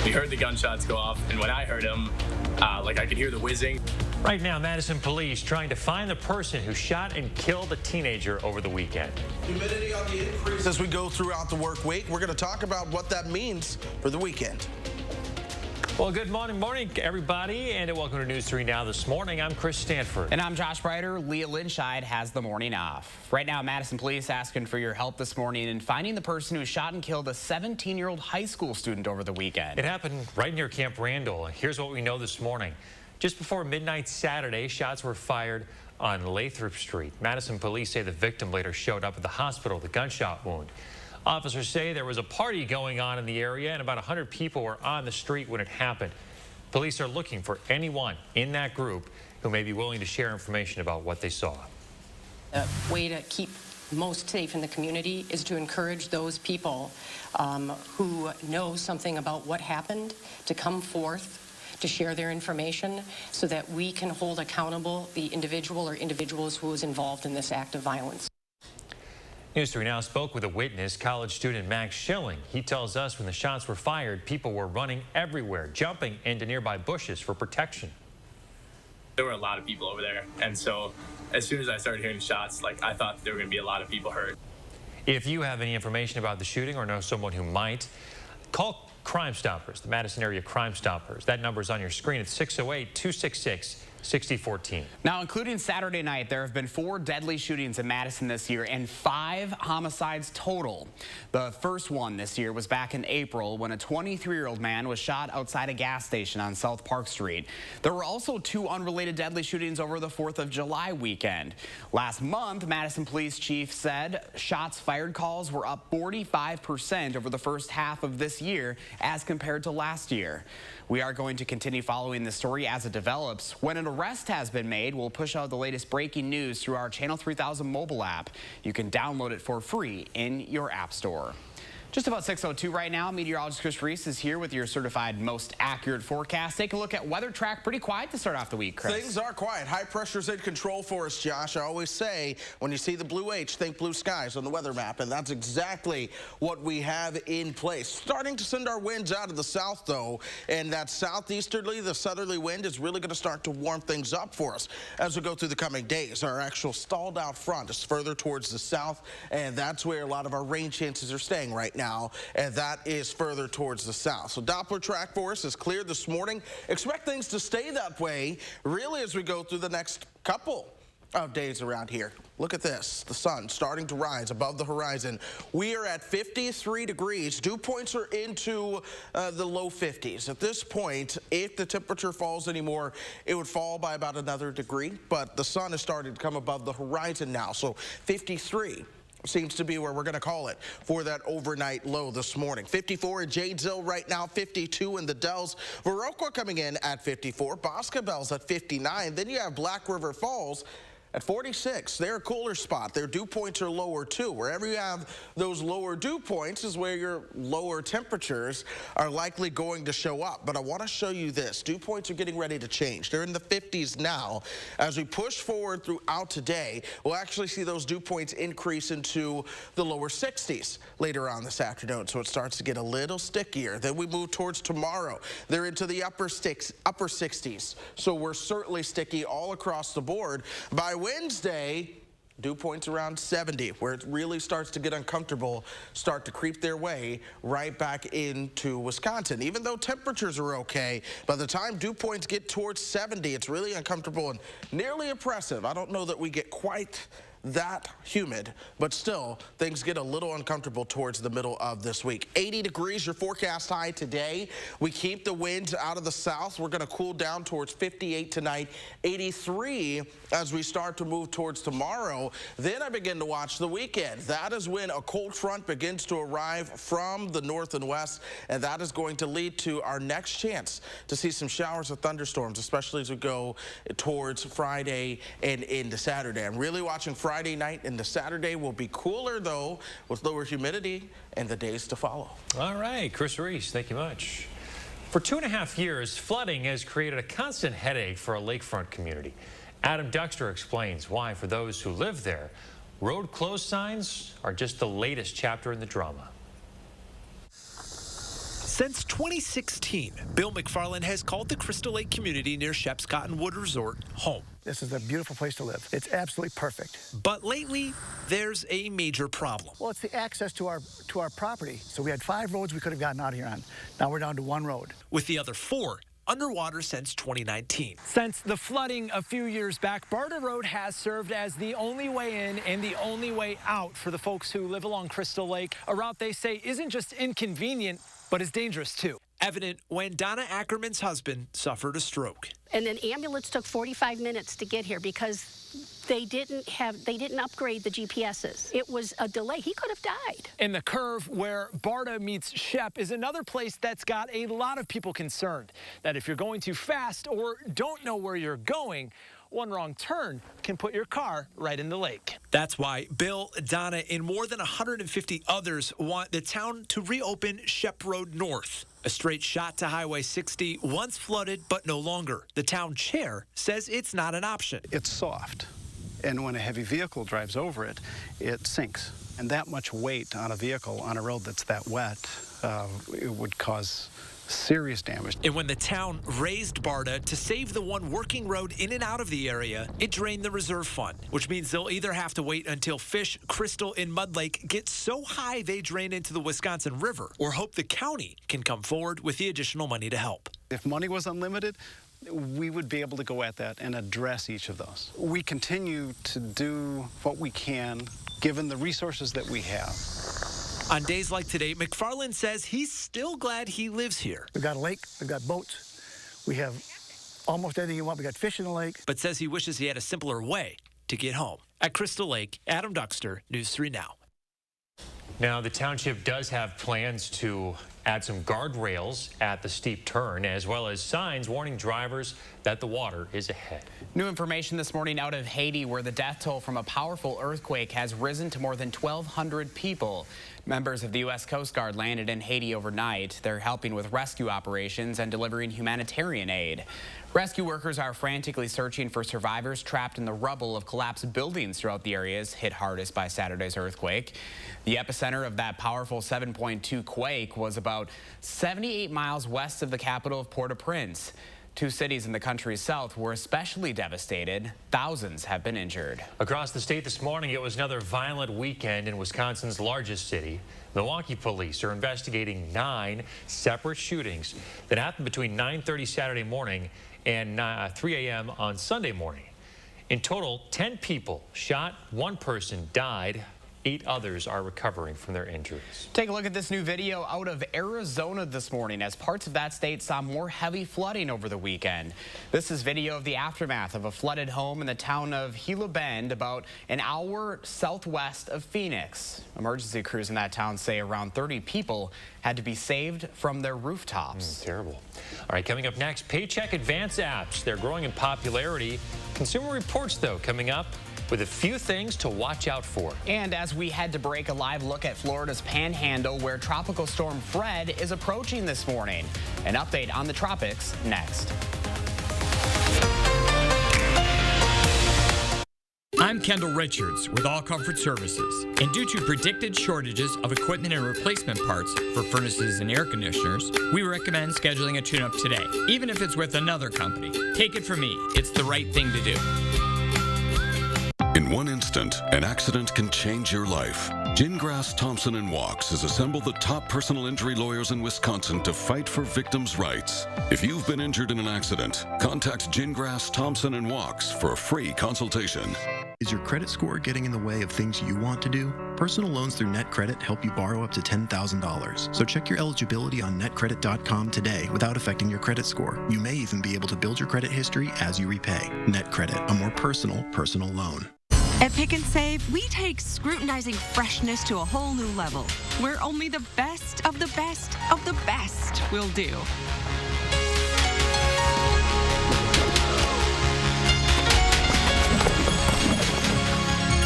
We heard the gunshots go off, and when I heard them, I could hear the whizzing. Right now, Madison police trying to find the person who shot and killed a teenager over the weekend. Humidity on the increase as we go throughout the work week. We're going to talk about what that means for the weekend. Well, good morning, everybody, and welcome to News 3 Now this morning. I'm Chris Stanford. And I'm Josh Breiter. Leah Linscheid has the morning off. Right now, Madison police asking for your help this morning in finding the person who shot and killed a 17-year-old high school student over the weekend. It happened right near Camp Randall. Here's what we know this morning. Just before midnight Saturday, shots were fired on Lathrop Street. Madison police say the victim later showed up at the hospital with a gunshot wound. Officers say there was a party going on in the area and about 100 people were on the street when it happened. Police are looking for anyone in that group who may be willing to share information about what they saw. The way to keep most safe in the community is to encourage those people who know something about what happened to come forth, to share their information so that we can hold accountable the individual or individuals who was involved in this act of violence. News 3 Now spoke with a witness, college student Max Schilling. He tells us when the shots were fired, people were running everywhere, jumping into nearby bushes for protection. There were a lot of people over there, and so as soon as I started hearing shots, I thought there were going to be a lot of people hurt. If you have any information about the shooting or know someone who might, call Crime Stoppers, the Madison Area Crime Stoppers. That number is on your screen. It's 608-266-6014. Now, including Saturday night, there have been 4 deadly shootings in Madison this year and 5 homicides total. The first one this year was back in April when a 23-year-old man was shot outside a gas station on South Park Street. There were also 2 unrelated deadly shootings over the 4th of July weekend. Last month, Madison Police Chief said shots fired calls were up 45% over the first half of this year as compared to last year. We are going to continue following this story as it develops. When an arrest has been made, we'll push out the latest breaking news through our Channel 3000 mobile app. You can download it for free in your app store. Just about 6:02 right now. Meteorologist Chris Reese is here with your certified most accurate forecast. Take a look at weather track. Pretty quiet to start off the week, Chris. Things are quiet. High pressure's in control for us, Josh. I always say when you see the blue H, think blue skies on the weather map, and that's exactly what we have in place. Starting to send our winds out of the south, though, and that southeasterly, the southerly wind is really going to start to warm things up for us as we go through the coming days. Our actual stalled out front is further towards the south, and that's where a lot of our rain chances are staying right now. And that is further towards the south. So Doppler track for us is clear this morning. Expect things to stay that way really as we go through the next couple of days around here. Look at this. The sun starting to rise above the horizon. We are at 53 degrees. Dew points are into the low 50s. At this point, if the temperature falls anymore, it would fall by about another degree. But the sun has started to come above the horizon now. So 53. Seems to be where we're going to call it for that overnight low this morning. 54 in Jadesville right now, 52 in the Dells. Viroqua coming in at 54. Boscobel's at 59. Then you have Black River Falls at 46. They're a cooler spot. Their dew points are lower too. Wherever you have those lower dew points is where your lower temperatures are likely going to show up. But I want to show you this. Dew points are getting ready to change. They're in the 50s now. As we push forward throughout today, we'll actually see those dew points increase into the lower 60s later on this afternoon. So it starts to get a little stickier. Then we move towards tomorrow. They're into the upper 60s. So we're certainly sticky all across the board. By Wednesday, dew points around 70, where it really starts to get uncomfortable, start to creep their way right back into Wisconsin. Even though temperatures are okay, by the time dew points get towards 70, it's really uncomfortable and nearly oppressive. I don't know that we get quite that humid, but still things get a little uncomfortable towards the middle of this week. 80 degrees, your forecast high today. We keep the winds out of the south. We're going to cool down towards 58 tonight, 83 as we start to move towards tomorrow. Then I begin to watch the weekend. That is when a cold front begins to arrive from the north and west, and that is going to lead to our next chance to see some showers of thunderstorms, especially as we go towards Friday and into Saturday. I'm really watching Friday night, and the Saturday will be cooler, though, with lower humidity and the days to follow. All right, Chris Reese, thank you much. For 2.5 years, flooding has created a constant headache for a lakefront community. Adam Duxter explains why, for those who live there, road closed signs are just the latest chapter in the drama. Since 2016, Bill McFarland has called the Crystal Lake community near Shep's Cottonwood Resort home. This is a beautiful place to live. It's absolutely perfect. But lately, there's a major problem. Well, it's the access to our property. So we had 5 roads we could have gotten out here on. Now we're down to 1 road. With the other 4 underwater since 2019. Since the flooding a few years back, Barta Road has served as the only way in and the only way out for the folks who live along Crystal Lake, a route they say isn't just inconvenient, but is dangerous too. Evident when Donna Ackerman's husband suffered a stroke. And an ambulance took 45 minutes to get here because they didn't upgrade the GPSs. It was a delay. He could have died. And the curve where Barta meets Shep is another place that's got a lot of people concerned that if you're going too fast or don't know where you're going, one wrong turn can put your car right in the lake. That's why Bill, Donna, and more than 150 others want the town to reopen Shep Road North. A straight shot to Highway 60, once flooded but no longer. The town chair says it's not an option. It's soft, and when a heavy vehicle drives over it, it sinks. And that much weight on a vehicle on a road that's that wet, it would cause serious damage. And when the town raised Barta to save the one working road in and out of the area, it drained the reserve fund, which means they'll either have to wait until Fish, Crystal, and Mud Lake get so high they drain into the Wisconsin River, or hope the county can come forward with the additional money to help. If money was unlimited, we would be able to go at that and address each of those. We continue to do what we can given the resources that we have. On days like today, McFarland says he's still glad he lives here. We've got a lake, we've got boats, we have almost everything you want. We got fish in the lake. But says he wishes he had a simpler way to get home. At Crystal Lake, Adam Duxter, News 3 Now. Now, the township does have plans to add some guardrails at the steep turn, as well as signs warning drivers that the water is ahead. New information this morning out of Haiti, where the death toll from a powerful earthquake has risen to more than 1,200 people. Members of the U.S. Coast Guard landed in Haiti overnight. They're helping with rescue operations and delivering humanitarian aid. Rescue workers are frantically searching for survivors trapped in the rubble of collapsed buildings throughout the areas hit hardest by Saturday's earthquake. The epicenter of that powerful 7.2 quake was about 78 miles west of the capital of Port-au-Prince. 2 cities in the country's south were especially devastated. Thousands have been injured. Across the state this morning, it was another violent weekend in Wisconsin's largest city. Milwaukee police are investigating 9 separate shootings that happened between 9:30 Saturday morning and 3 a.m. on Sunday morning. In total, 10 people shot, 1 person died. 8 others are recovering from their injuries. Take a look at this new video out of Arizona this morning as parts of that state saw more heavy flooding over the weekend. This is video of the aftermath of a flooded home in the town of Gila Bend, about an hour southwest of Phoenix. Emergency crews in that town say around 30 people had to be saved from their rooftops. Terrible. All right, coming up next, paycheck advance apps. They're growing in popularity. Consumer Reports, though, coming up with a few things to watch out for. And as we head to break, a live look at Florida's Panhandle, where Tropical Storm Fred is approaching this morning. An update on the tropics next. I'm Kendall Richards with All Comfort Services, and due to predicted shortages of equipment and replacement parts for furnaces and air conditioners, we recommend scheduling a tune-up today, even if it's with another company. Take it from me, it's the right thing to do. In one instant, an accident can change your life. Gingras, Thompson & Walks has assembled the top personal injury lawyers in Wisconsin to fight for victims' rights. If you've been injured in an accident, contact Gingras, Thompson & Walks for a free consultation. Is your credit score getting in the way of things you want to do? Personal loans through NetCredit help you borrow up to $10,000. So check your eligibility on netcredit.com today without affecting your credit score. You may even be able to build your credit history as you repay. NetCredit, a more personal loan. At Pick and Save, we take scrutinizing freshness to a whole new level, where only the best of the best of the best will do.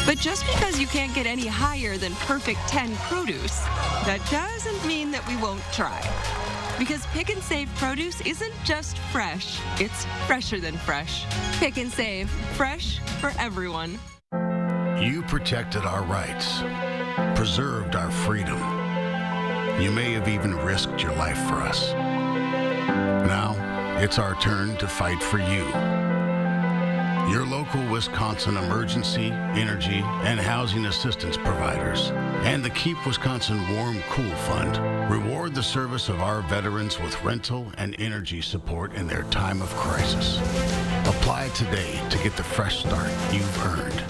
But just because you can't get any higher than Perfect 10 produce, that doesn't mean that we won't try. Because Pick and Save produce isn't just fresh, it's fresher than fresh. Pick and Save, fresh for everyone. You protected our rights, preserved our freedom. You may have even risked your life for us. Now, it's our turn to fight for you. Your local Wisconsin emergency, energy, and housing assistance providers and the Keep Wisconsin Warm Cool Fund reward the service of our veterans with rental and energy support in their time of crisis. Apply today to get the fresh start you've earned.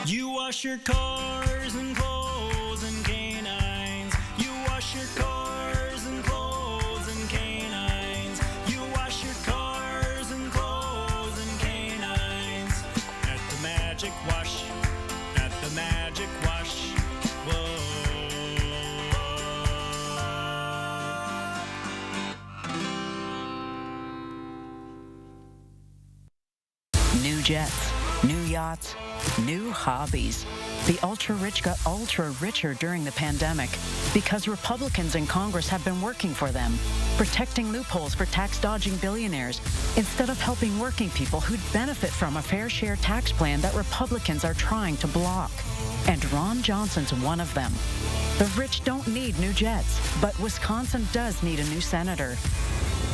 You wash your cars and clothes and canines. You wash your cars and clothes and canines. You wash your cars and clothes and canines. At the Magic Wash. At the Magic Wash. Whoa. New jets, new yachts, new hobbies. The ultra-rich got ultra-richer during the pandemic because Republicans in Congress have been working for them, protecting loopholes for tax-dodging billionaires instead of helping working people who'd benefit from a fair share tax plan that Republicans are trying to block. And Ron Johnson's one of them. The rich don't need new jets, but Wisconsin does need a new senator.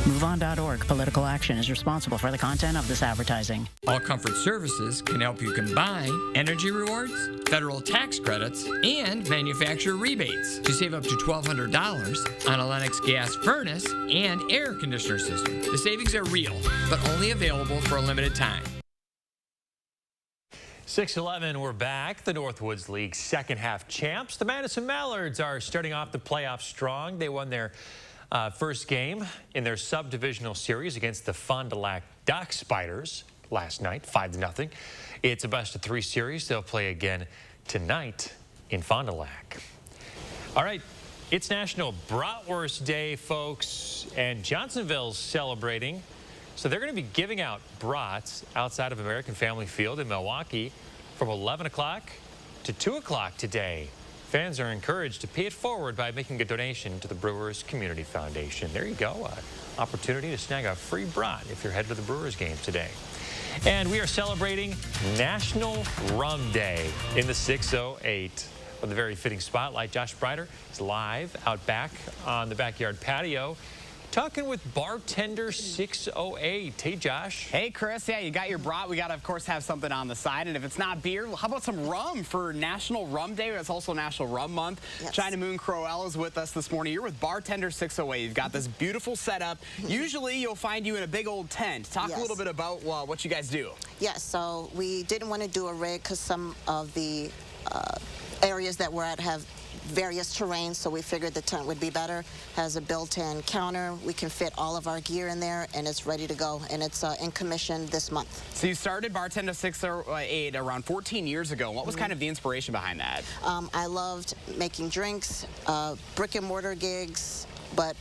MoveOn.org. Political action is responsible for the content of this advertising. All Comfort Services can help you combine energy rewards, federal tax credits, and manufacturer rebates to save up to $1,200 on a Lennox gas furnace and air conditioner system. The savings are real, but only available for a limited time. 6:11, we're back. The Northwoods League second half champs. The Madison Mallards are starting off the playoffs strong. They won their first game in their subdivisional series against the Fond du Lac Dock Spiders last night, 5-0. It's a best-of-3 series. They'll play again tonight in Fond du Lac. All right, it's National Bratwurst Day, folks, and Johnsonville's celebrating. So they're going to be giving out brats outside of American Family Field in Milwaukee from 11 o'clock to 2 o'clock today. Fans are encouraged to pay it forward by making a donation to the Brewers Community Foundation. There you go, an opportunity to snag a free brat if you're headed to the Brewers game today. And we are celebrating National Rum Day in the 608. With a very fitting spotlight, Josh Breider is live out back on the backyard patio, talking with bartender 608. Hey, Josh. Hey, Chris. Yeah, you got your brat. We got to, of course, have something on the side. And if it's not beer, how about some rum for National Rum Day? It's also National Rum Month. Yes. China Moon Crowell is with us this morning. You're with bartender 608. You've got this beautiful setup. Usually, you'll find you in a big old tent. Talk a little bit about what you guys do. Yes, so we didn't want to do a rig because some of the areas that we're at have various terrains, so we figured the tent would be better. Has a built-in counter. We can fit all of our gear in there, and it's ready to go, and it's in commission this month. So you started Bartender 608 around 14 years ago. What was kind of the inspiration behind that? I loved making drinks, brick and mortar gigs, but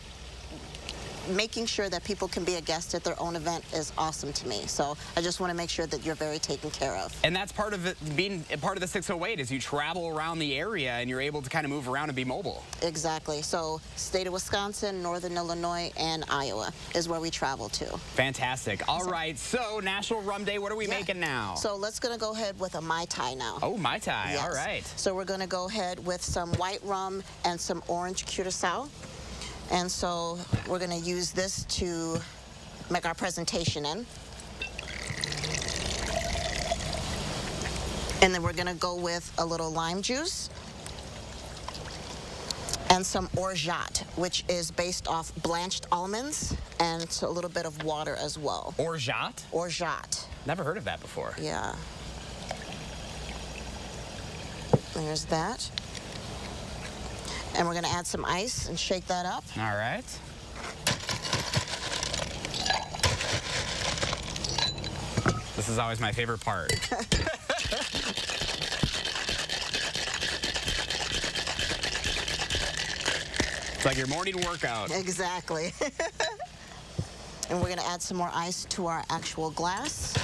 making sure that people can be a guest at their own event is awesome to me. So I just want to make sure that you're very taken care of. And that's part of it, being part of the 608 is you travel around the area and you're able to kind of move around and be mobile. Exactly. So state of Wisconsin, northern Illinois, and Iowa is where we travel to. Fantastic. All right. So National Rum Day, what are we making now? So let's going to go ahead with a Mai Tai now. Oh, Mai Tai. Yes. All right. So we're going to go ahead with some white rum and some orange curacao. And so we're going to use this to make our presentation in. And then we're going to go with a little lime juice and some orgeat, which is based off blanched almonds, and it's a little bit of water as well. Orgeat? Orgeat. Never heard of that before. Yeah. There's that. And we're going to add some ice and shake that up. All right. This is always my favorite part. It's like your morning workout. Exactly. And we're going to add some more ice to our actual glass.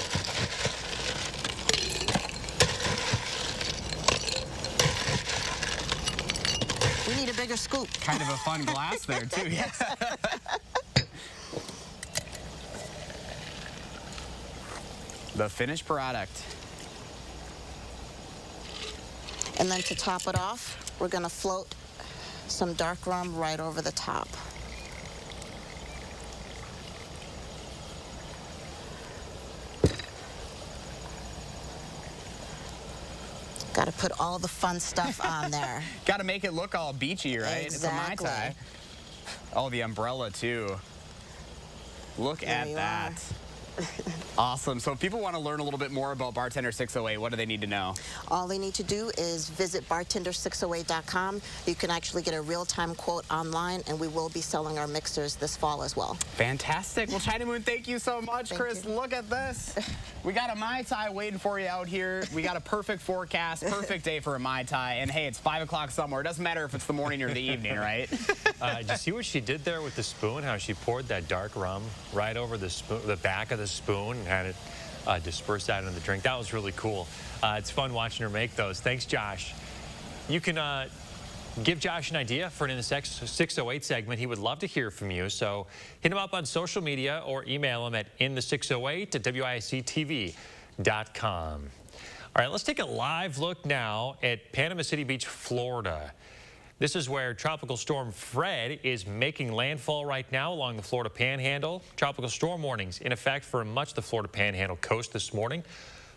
We need a bigger scoop. Kind of a fun glass there, too. Yes. The finished product. And then to top it off, we're going to float some dark rum right over the top. Got to put all the fun stuff on there. Got to make it look all beachy, right? Exactly. It's a Mai Tai. Oh, the umbrella, too. Look at that. Awesome. So if people want to learn a little bit more about Bartender 608, what do they need to know? All they need to do is visit bartender608.com. You can actually get a real-time quote online, and we will be selling our mixers this fall as well. Fantastic. Well, China Moon, thank you so much. Thank Chris, you. look at this. We got a Mai Tai waiting for you out here. We got a perfect forecast, perfect day for a Mai Tai. And hey, it's 5 o'clock somewhere. It doesn't matter if it's the morning or the evening, right? Did you see what she did there with the spoon? How she poured that dark rum right over the spoon, the back of the spoon, and had it disperse out into the drink. That was really cool. It's fun watching her make those. Thanks, Josh. You can give Josh an idea for an In the 608 segment. He would love to hear from you. So hit him up on social media or email him at inthe608@wictv.com. All right, let's take a live look now at Panama City Beach, Florida. This is where Tropical Storm Fred is making landfall right now along the Florida Panhandle. Tropical storm warnings in effect for much of the Florida Panhandle coast this morning.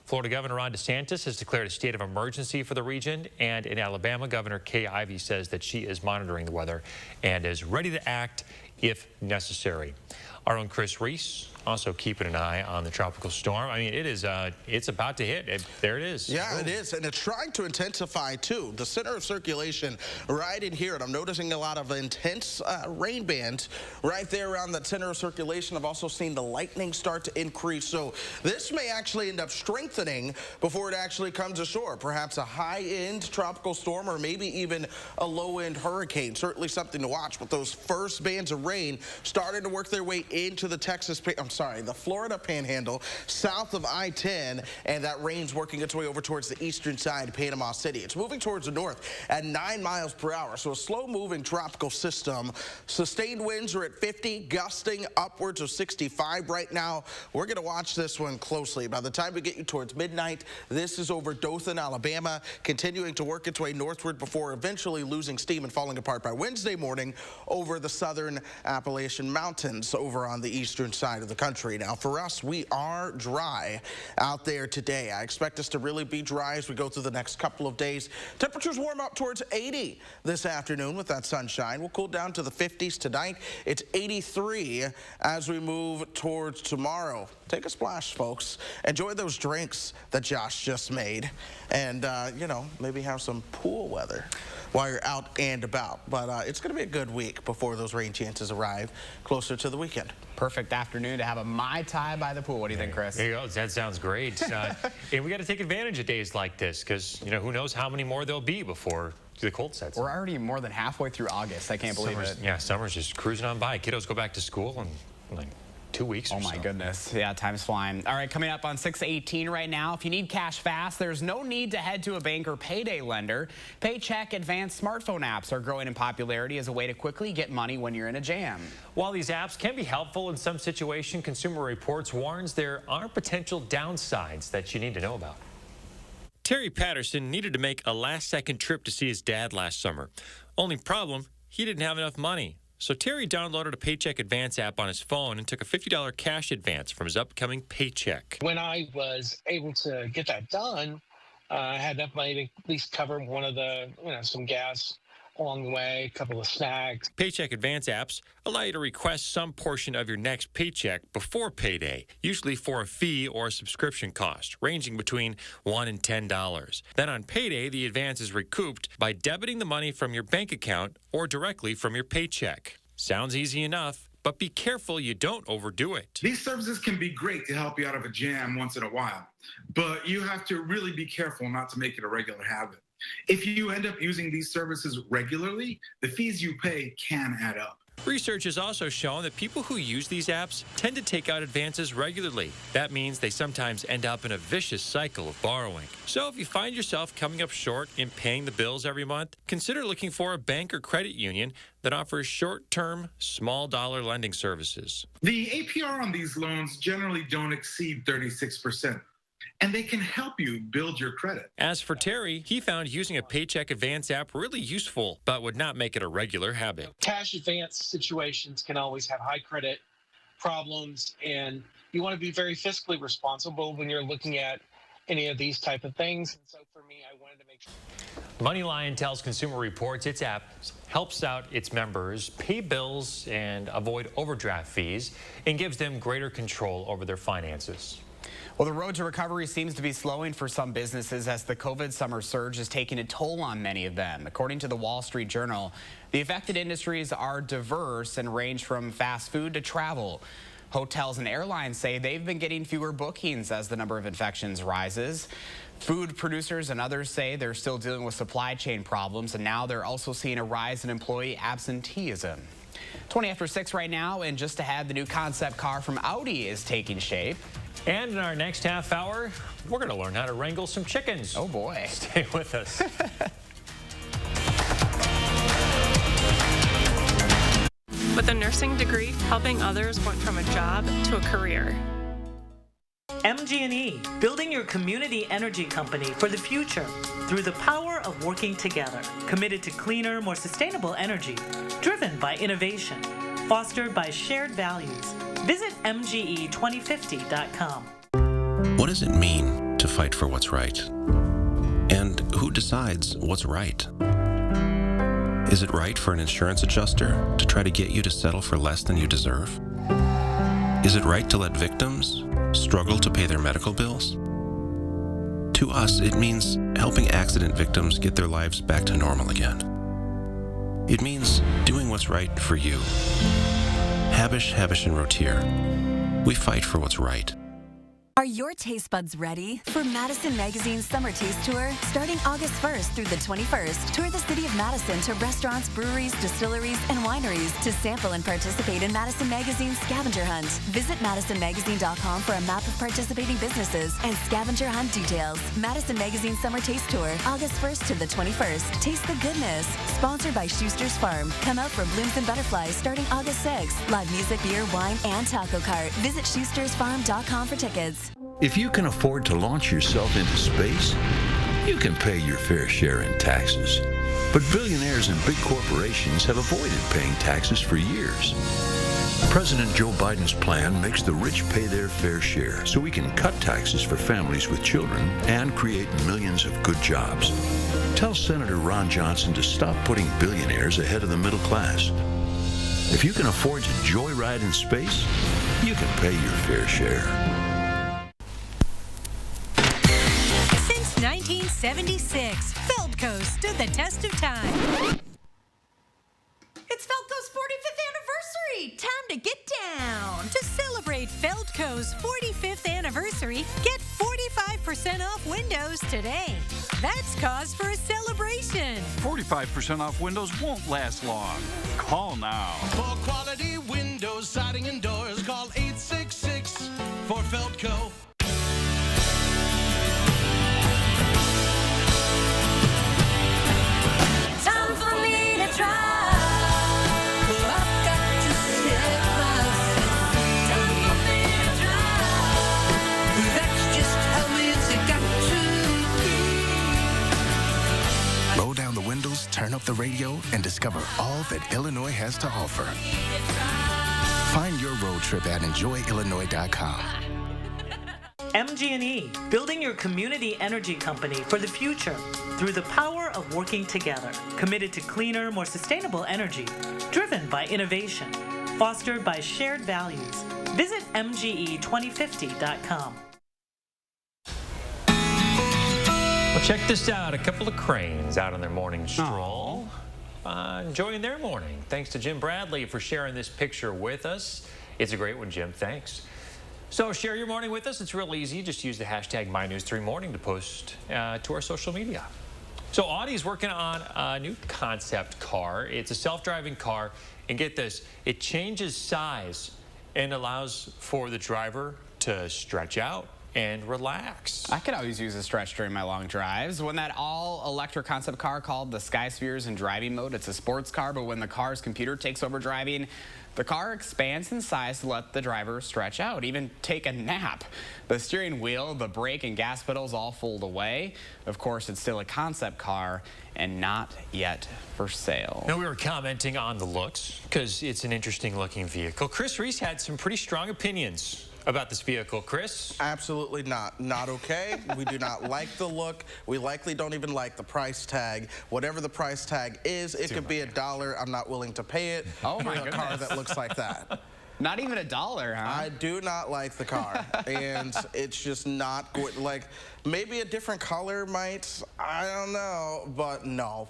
Florida Governor Ron DeSantis has declared a state of emergency for the region. And in Alabama, Governor Kay Ivey says that she is monitoring the weather and is ready to act if necessary. Our own Chris Reese also keeping an eye on the tropical storm. I mean, it's about to hit. There it is. Yeah, it is, and it's trying to intensify too. The center of circulation right in here, and I'm noticing a lot of intense rain bands right there around that center of circulation. I've also seen the lightning start to increase, so this may actually end up strengthening before it actually comes ashore. Perhaps a high-end tropical storm or maybe even a low-end hurricane. Certainly something to watch, but those first bands of rain starting to work their way into the the Florida Panhandle, south of I-10, and that rain's working its way over towards the eastern side of Panama City. It's moving towards the north at 9 miles per hour, so a slow-moving tropical system. Sustained winds are at 50, gusting upwards of 65 right now. We're going to watch this one closely. By the time we get you towards midnight, this is over Dothan, Alabama, continuing to work its way northward before eventually losing steam and falling apart by Wednesday morning over the southern Appalachian Mountains over on the eastern side of the country. Now, for us, we are dry out there today. I expect us to really be dry as we go through the next couple of days. Temperatures warm up towards 80 this afternoon with that sunshine. We'll cool down to the 50s tonight. It's 83 as we move towards tomorrow. Take a splash, folks. Enjoy those drinks that Josh just made. And, you know, maybe have some pool weather while you're out and about. But it's going to be a good week before those rain chances arrive closer to the weekend. Perfect afternoon to have a Mai Tai by the pool. What do you think, Chris? There you go. That sounds great. And we got to take advantage of days like this because, you know, who knows how many more there'll be before the cold sets. We're already more than halfway through August. I can't believe it. Yeah, summer's just cruising on by. Kiddos go back to school in like 2 weeks or so. Oh my goodness. Yeah, time's flying. All right, coming up on 6:18 right now. If you need cash fast, there's no need to head to a bank or payday lender. Paycheck advanced smartphone apps are growing in popularity as a way to quickly get money when you're in a jam. While these apps can be helpful in some situations, Consumer Reports warns there are potential downsides that you need to know about. Terry Patterson needed to make a last-second trip to see his dad last summer. Only problem, he didn't have enough money. So Terry downloaded a Paycheck Advance app on his phone and took a $50 cash advance from his upcoming paycheck. When I was able to get that done, I had enough money to at least cover one of the, some gas along the way, a couple of snacks. Paycheck Advance apps allow you to request some portion of your next paycheck before payday, usually for a fee or a subscription cost, ranging between $1 and $10. Then on payday, the advance is recouped by debiting the money from your bank account or directly from your paycheck. Sounds easy enough, but be careful you don't overdo it. These services can be great to help you out of a jam once in a while, but you have to really be careful not to make it a regular habit. If you end up using these services regularly, the fees you pay can add up. Research has also shown that people who use these apps tend to take out advances regularly. That means they sometimes end up in a vicious cycle of borrowing. So if you find yourself coming up short in paying the bills every month, consider looking for a bank or credit union that offers short-term, small-dollar lending services. The APR on these loans generally don't exceed 36%. and they can help you build your credit. As for Terry, he found using a Paycheck Advance app really useful, but would not make it a regular habit. Cash advance situations can always have high credit problems, and you want to be very fiscally responsible when you're looking at any of these type of things. And so for me, I wanted to make sure. MoneyLion tells Consumer Reports its app helps out its members pay bills and avoid overdraft fees and gives them greater control over their finances. Well, the road to recovery seems to be slowing for some businesses as the COVID summer surge is taking a toll on many of them. According to the Wall Street Journal, the affected industries are diverse and range from fast food to travel. Hotels and airlines say they've been getting fewer bookings as the number of infections rises. Food producers and others say they're still dealing with supply chain problems, and now they're also seeing a rise in employee absenteeism. 20 after 6 right now, and just ahead, the new concept car from Audi is taking shape. And in our next half hour, we're going to learn how to wrangle some chickens. Oh, boy. Stay with us. With a nursing degree, helping others went from a job to a career. MG&E, building your community energy company for the future through the power of working together. Committed to cleaner, more sustainable energy, driven by innovation, fostered by shared values. Visit MGE2050.com. What does it mean to fight for what's right? And who decides what's right? Is it right for an insurance adjuster to try to get you to settle for less than you deserve? Is it right to let victims struggle to pay their medical bills? To us, it means helping accident victims get their lives back to normal again. It means doing what's right for you. Habish, and Rotier. We fight for what's right. Are your taste buds ready for Madison Magazine's Summer Taste Tour? Starting August 1st through the 21st, tour the city of Madison to restaurants, breweries, distilleries, and wineries to sample and participate in Madison Magazine's scavenger hunt. Visit MadisonMagazine.com for a map of participating businesses and scavenger hunt details. Madison Magazine Summer Taste Tour, August 1st to the 21st. Taste the goodness. Sponsored by Schuster's Farm. Come out for Blooms and Butterflies starting August 6th. Live music, beer, wine, and taco cart. Visit SchustersFarm.com for tickets. If you can afford to launch yourself into space, you can pay your fair share in taxes. But billionaires and big corporations have avoided paying taxes for years. President Joe Biden's plan makes the rich pay their fair share so we can cut taxes for families with children and create millions of good jobs. Tell Senator Ron Johnson to stop putting billionaires ahead of the middle class. If you can afford to joyride in space, you can pay your fair share. 1976, Feldco stood the test of time. It's Feldco's 45th anniversary! Time to get down! To celebrate Feldco's 45th anniversary, get 45% off windows today. That's cause for a celebration. 45% off windows won't last long. Call now. For quality windows, siding, and doors, call 866 for Feldco. Time for me to try. Well, I've got to set myself free. Time for me to try. That's just how it's got to be. Roll down the windows, turn up the radio, and discover all that Illinois has to offer. Find your road trip at enjoyillinois.com. MG&E, building your community energy company for the future through the power of working together. Committed to cleaner, more sustainable energy, driven by innovation, fostered by shared values. Visit MGE2050.com. Well, check this out. A couple of cranes out on their morning stroll. Enjoying their morning. Thanks to Jim Bradley for sharing this picture with us. It's a great one, Jim. Thanks. So share your morning with us. It's real easy. Just use the hashtag MyNews3Morning to post to our social media. So Audi's working on a new concept car. It's a self-driving car. And get this, it changes size and allows for the driver to stretch out, and relax. I could always use a stretch during my long drives. When that all-electric concept car called the Skysphere is in driving mode, it's a sports car, but when the car's computer takes over driving, the car expands in size to let the driver stretch out, even take a nap. The steering wheel, the brake, and gas pedals all fold away. Of course, it's still a concept car and not yet for sale. Now, we were commenting on the looks because it's an interesting-looking vehicle. Chris Reese had some pretty strong opinions about this vehicle. Chris? Absolutely not. Not okay. We do not like the look. We likely don't even like the price tag. Whatever the price tag is, it could be $1. I'm not willing to pay it for a car that looks like that. Not even $1, huh? I do not like the car, and it's just not good. Like, maybe a different color might, I don't know, but no,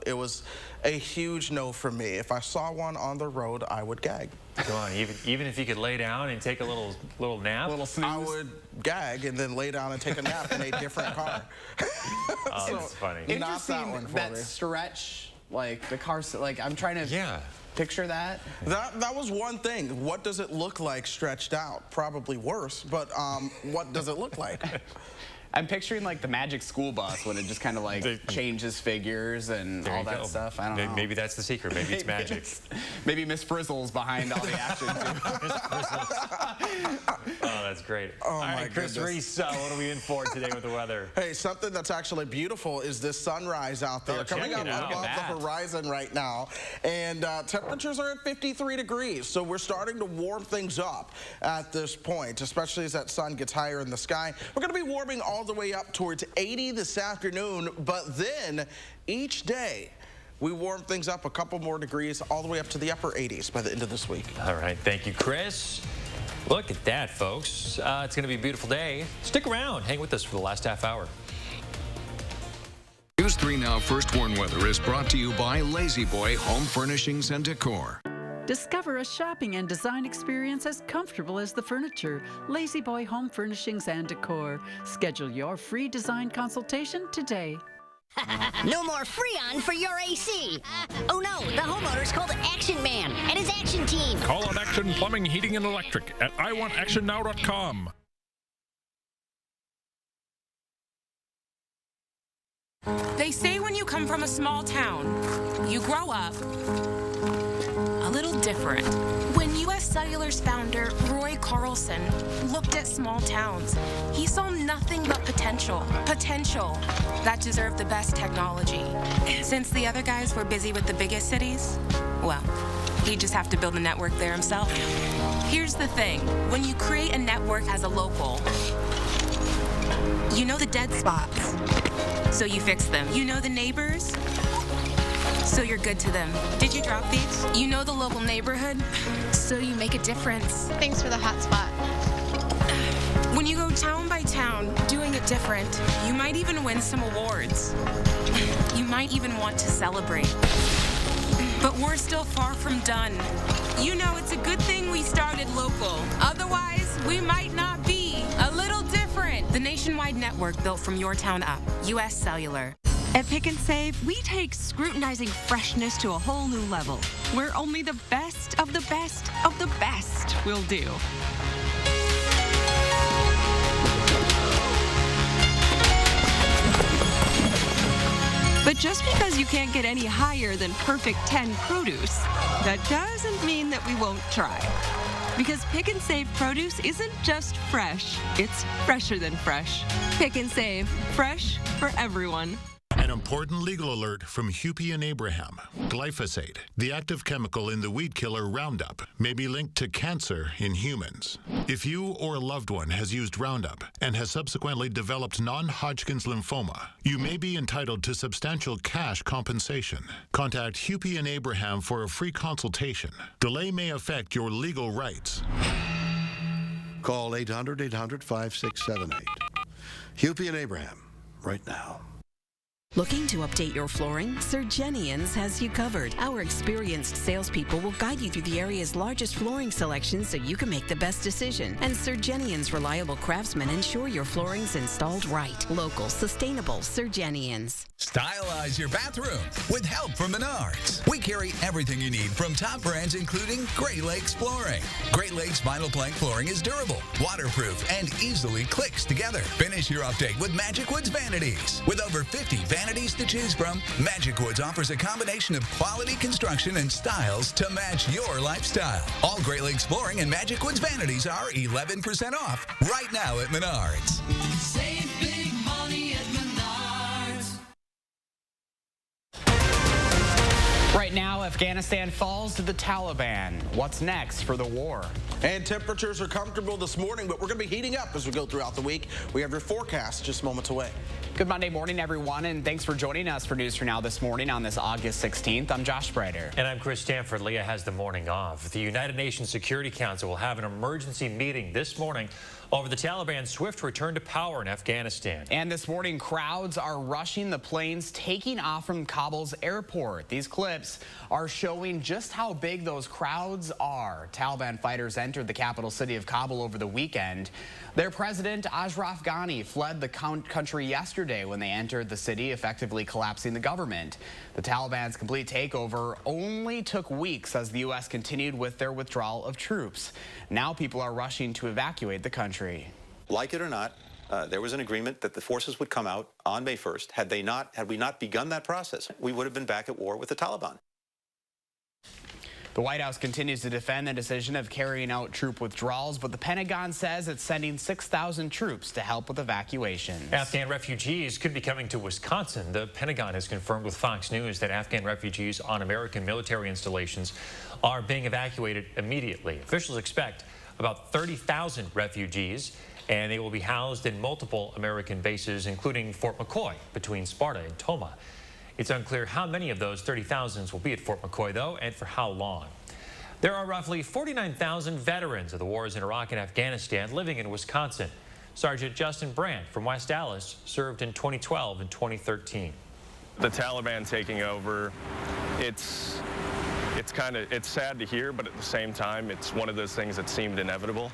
it was a huge no for me. If I saw one on the road, I would gag. Come on, even if you could lay down and take a little nap? I would gag and then lay down and take a nap in a different car. Oh, that's funny. Not that one for that me. stretch, like the car, like I'm trying to picture that. That was one thing. What does it look like stretched out? Probably worse, but what does it look like? I'm picturing like the Magic School Bus when it just kind of like changes figures and all that stuff. I don't know. Maybe that's the secret. Maybe it's magic. Maybe Miss Frizzle's behind all the action too. Oh, that's great. Oh, all my right, Chris goodness. Reese, what are we in for today with the weather? Hey, something that's actually beautiful is this sunrise out there coming up above the horizon right now. And temperatures are at 53 degrees, so we're starting to warm things up at this point, especially as that sun gets higher in the sky. We're going to be warming all the way up towards 80 this afternoon, but then each day we warm things up a couple more degrees all the way up to the upper 80s by the end of this week. All right, thank you, Chris. Look at that, folks. It's going to be a beautiful day. Stick around. Hang with us for the last half hour. News 3 Now First Warn Weather is brought to you by Lazy Boy Home Furnishings and Decor. Discover a shopping and design experience as comfortable as the furniture. Lazy Boy Home Furnishings and Decor. Schedule your free design consultation today. No more Freon for your AC. Oh no, the homeowner's called Action Man and his action team. Call on Action Plumbing, Heating, and Electric at iwantactionnow.com. They say when you come from a small town, you grow up a little different. When U.S. Cellular's founder, Roy Carlson, looked at small towns, he saw nothing but potential. Potential that deserved the best technology. Since the other guys were busy with the biggest cities, well, he'd just have to build a network there himself. Here's the thing. When you create a network as a local, you know the dead spots, so you fix them. You know the neighbors, so you're good to them. Did you drop these? You know the local neighborhood, so you make a difference. Thanks for the hot spot. When you go town by town, doing it different, you might even win some awards. You might even want to celebrate. But we're still far from done. You know, it's a good thing we started local. Otherwise, we might not be. A little different. The nationwide network built from your town up. U.S. Cellular. At Pick and Save, we take scrutinizing freshness to a whole new level, where only the best of the best of the best will do. But just because you can't get any higher than perfect 10 produce, that doesn't mean that we won't try. Because Pick and Save produce isn't just fresh, it's fresher than fresh. Pick and Save, fresh for everyone. An important legal alert from Hupy and Abraham. Glyphosate, the active chemical in the weed killer Roundup, may be linked to cancer in humans. If you or a loved one has used Roundup and has subsequently developed non-Hodgkin's lymphoma, you may be entitled to substantial cash compensation. Contact Hupy and Abraham for a free consultation. Delay may affect your legal rights. Call 800-800-5678. Hupy and Abraham, right now. Looking to update your flooring? Surgenians has you covered. Our experienced salespeople will guide you through the area's largest flooring selection so you can make the best decision. And Surgenians' reliable craftsmen ensure your flooring's installed right. Local, sustainable Surgenians. Stylize your bathroom with help from Menards. We carry everything you need from top brands, including Great Lakes Flooring. Great Lakes vinyl plank flooring is durable, waterproof, and easily clicks together. Finish your update with Magic Woods Vanities. With over 50 vanities to choose from, Magic Woods offers a combination of quality construction and styles to match your lifestyle. All Great Lakes Flooring and Magic Woods Vanities are 11% off right now at Menards. Save big money at Menards. Right now, Afghanistan falls to the Taliban. What's next for the war? And temperatures are comfortable this morning, but we're going to be heating up as we go throughout the week. We have your forecast just moments away. Good Monday morning, everyone, and thanks for joining us for News for Now this morning on this August 16th. I'm Josh Spreiter. And I'm Chris Stanford. Leah has the morning off. The United Nations Security Council will have an emergency meeting this morning over the Taliban's swift return to power in Afghanistan. And this morning, crowds are rushing the planes taking off from Kabul's airport. These clips are showing just how big those crowds are. Taliban fighters entered the capital city of Kabul over the weekend. Their president, Ashraf Ghani, fled the country yesterday when they entered the city, effectively collapsing the government. The Taliban's complete takeover only took weeks as the U.S. continued with their withdrawal of troops. Now people are rushing to evacuate the country. Like it or not, there was an agreement that the forces would come out on May 1st. Had we not begun that process, we would have been back at war with the Taliban. The White House continues to defend the decision of carrying out troop withdrawals, but the Pentagon says it's sending 6,000 troops to help with evacuations. Afghan refugees could be coming to Wisconsin. The Pentagon has confirmed with Fox News that Afghan refugees on American military installations are being evacuated immediately. Officials expect about 30,000 refugees, and they will be housed in multiple American bases, including Fort McCoy between Sparta and Toma. It's unclear how many of those 30,000 will be at Fort McCoy, though, and for how long. There are roughly 49,000 veterans of the wars in Iraq and Afghanistan living in Wisconsin. Sergeant Justin Brandt from West Dallas served in 2012 and 2013. The Taliban taking over, it's sad to hear, but at the same time, it's one of those things that seemed inevitable.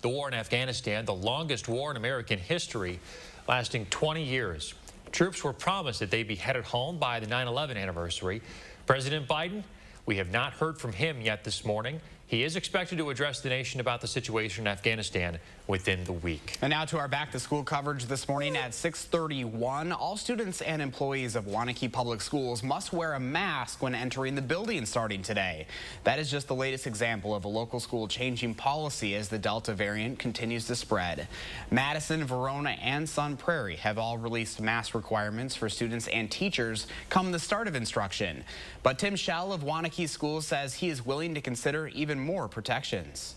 The war in Afghanistan, the longest war in American history, lasting 20 years. Troops were promised that they'd be headed home by the 9/11 anniversary. President Biden, we have not heard from him yet this morning. He is expected to address the nation about the situation in Afghanistan within the week. And now to our back-to-school coverage this morning at 6:31. All students and employees of Waunakee Public Schools must wear a mask when entering the building starting today. That is just the latest example of a local school changing policy as the Delta variant continues to spread. Madison, Verona, and Sun Prairie have all released mask requirements for students and teachers come the start of instruction. But Tim Schell of Waunakee Schools says he is willing to consider even more protections.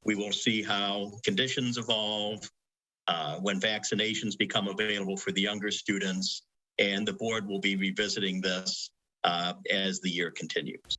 We will see how conditions evolve, when vaccinations become available for the younger students, and the board will be revisiting this as the year continues.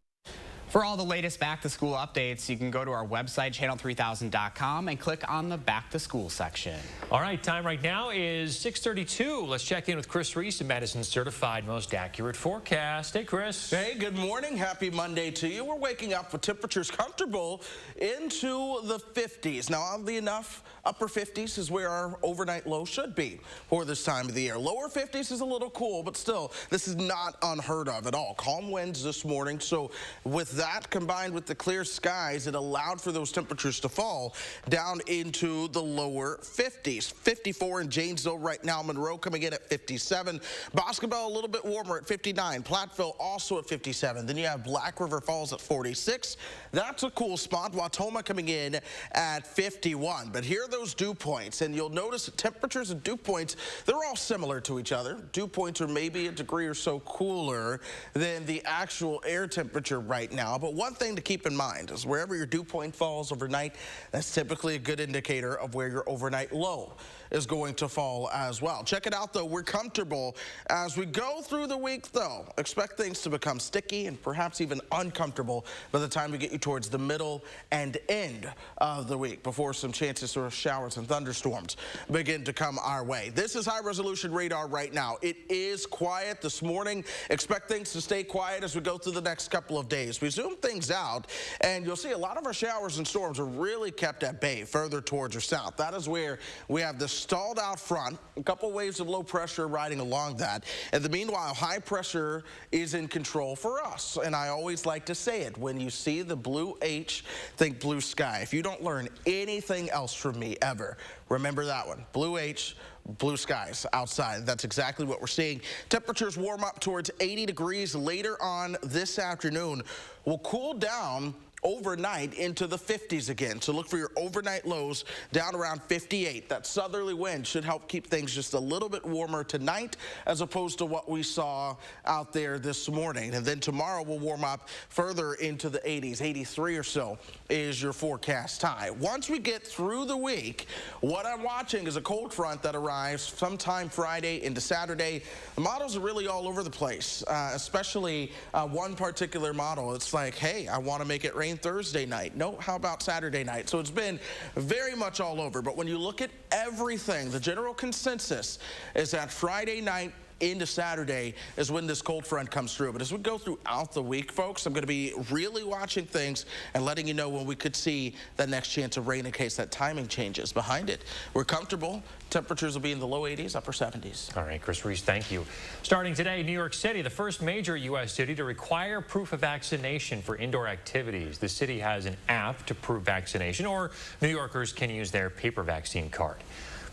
For all the latest back-to-school updates, you can go to our website, channel3000.com, and click on the back-to-school section. All right, time right now is 6:32. Let's check in with Chris Reese, Madison's certified most accurate forecast. Hey, Chris. Hey, good morning. Happy Monday to you. We're waking up with temperatures comfortable into the 50s. Now, oddly enough, upper 50s is where our overnight low should be for this time of the year. Lower 50s is a little cool, but still, this is not unheard of at all. Calm winds this morning, so with that combined with the clear skies, it allowed for those temperatures to fall down into the lower 50s. 54 in Janesville right now. Monroe coming in at 57. Boscobel a little bit warmer at 59. Platteville also at 57. Then you have Black River Falls at 46. That's a cool spot. Watoma coming in at 51. But here are those dew points, and you'll notice that temperatures and dew points, they're all similar to each other. Dew points are maybe a degree or so cooler than the actual air temperature right now. But one thing to keep in mind is wherever your dew point falls overnight, that's typically a good indicator of where your overnight low is going to fall as well. Check it out, though. We're comfortable as we go through the week, though. Expect things to become sticky and perhaps even uncomfortable by the time we get you towards the middle and end of the week before some chances for showers and thunderstorms begin to come our way. This is high-resolution radar right now. It is quiet this morning. Expect things to stay quiet as we go through the next couple of days. We zoom things out, and you'll see a lot of our showers and storms are really kept at bay further towards your south. That is where we have the stalled out front, a couple waves of low pressure riding along that. And the meanwhile, high pressure is in control for us. And I always like to say it, when you see the blue H, think blue sky. If you don't learn anything else from me ever, remember that one. Blue H, blue skies outside. That's exactly what we're seeing. Temperatures warm up towards 80 degrees later on this afternoon. Will cool down overnight into the 50s again. So look for your overnight lows down around 58. That southerly wind should help keep things just a little bit warmer tonight as opposed to what we saw out there this morning. And then tomorrow will warm up further into the 80s. 83 or so is your forecast high. Once we get through the week, what I'm watching is a cold front that arrives sometime Friday into Saturday. The models are really all over the place, especially one particular model. It's like, hey, I want to make it rain Thursday night. No, how about Saturday night? So it's been very much all over. But when you look at everything, the general consensus is that Friday night into Saturday is when this cold front comes through. But as we go throughout the week, folks, I'm going to be really watching things and letting you know when we could see that next chance of rain in case that timing changes behind it. We're comfortable. Temperatures will be in the low 80s, upper 70s. All right, Chris Reese, thank you. Starting today, New York City, the first major U.S. city to require proof of vaccination for indoor activities. The city has an app to prove vaccination, or New Yorkers can use their paper vaccine card.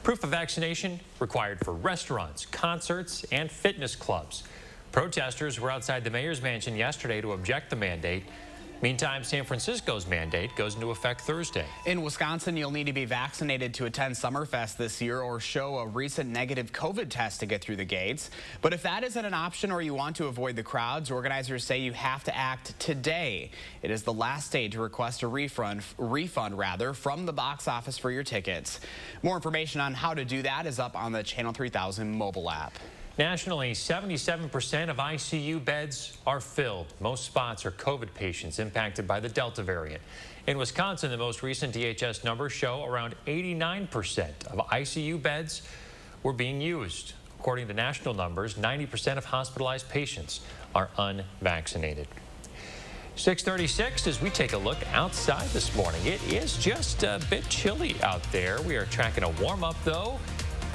Proof of vaccination required for restaurants, concerts, and fitness clubs. Protesters were outside the mayor's mansion yesterday to object the mandate. Meantime, San Francisco's mandate goes into effect Thursday. In Wisconsin, you'll need to be vaccinated to attend Summerfest this year or show a recent negative COVID test to get through the gates. But if that isn't an option or you want to avoid the crowds, organizers say you have to act today. It is the last day to request a refund from the box office for your tickets. More information on how to do that is up on the Channel 3000 mobile app. Nationally, 77% of ICU beds are filled. Most spots are COVID patients impacted by the Delta variant. In Wisconsin, the most recent DHS numbers show around 89% of ICU beds were being used. According to national numbers, 90% of hospitalized patients are unvaccinated. 6:36 as we take a look outside this morning. It is just a bit chilly out there. We are tracking a warm up, though.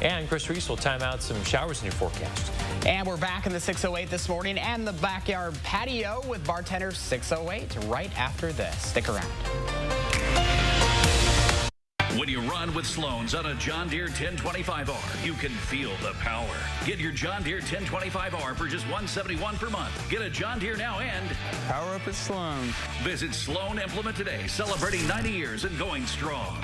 And Chris Reese will time out some showers in your forecast. And we're back in the 608 this morning and the backyard patio with Bartender 608 right after this. Stick around. When you run with Sloan's on a John Deere 1025R, you can feel the power. Get your John Deere 1025R for just $171 per month. Get a John Deere now and power up at Sloan. Visit Sloan Implement today, celebrating 90 years and going strong.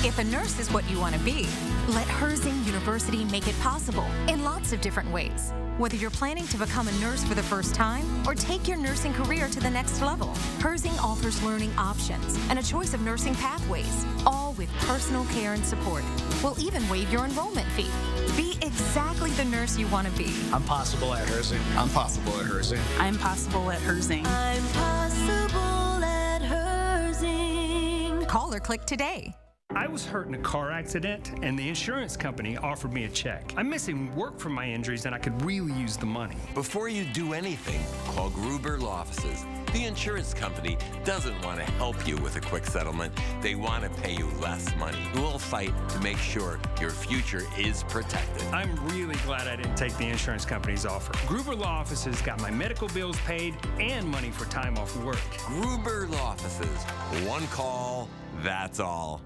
If a nurse is what you want to be, let Herzing University make it possible in lots of different ways. Whether you're planning to become a nurse for the first time or take your nursing career to the next level, Herzing offers learning options and a choice of nursing pathways, all with personal care and support. We'll even waive your enrollment fee. Be exactly the nurse you want to be. I'm possible at Herzing. I'm possible at Herzing. I'm possible at Herzing. I'm possible at Herzing. Call or click today. I was hurt in a car accident, and the insurance company offered me a check. I'm missing work from my injuries, and I could really use the money. Before you do anything, call Gruber Law Offices. The insurance company doesn't want to help you with a quick settlement. They want to pay you less money. We'll fight to make sure your future is protected. I'm really glad I didn't take the insurance company's offer. Gruber Law Offices got my medical bills paid and money for time off work. Gruber Law Offices. One call, that's all.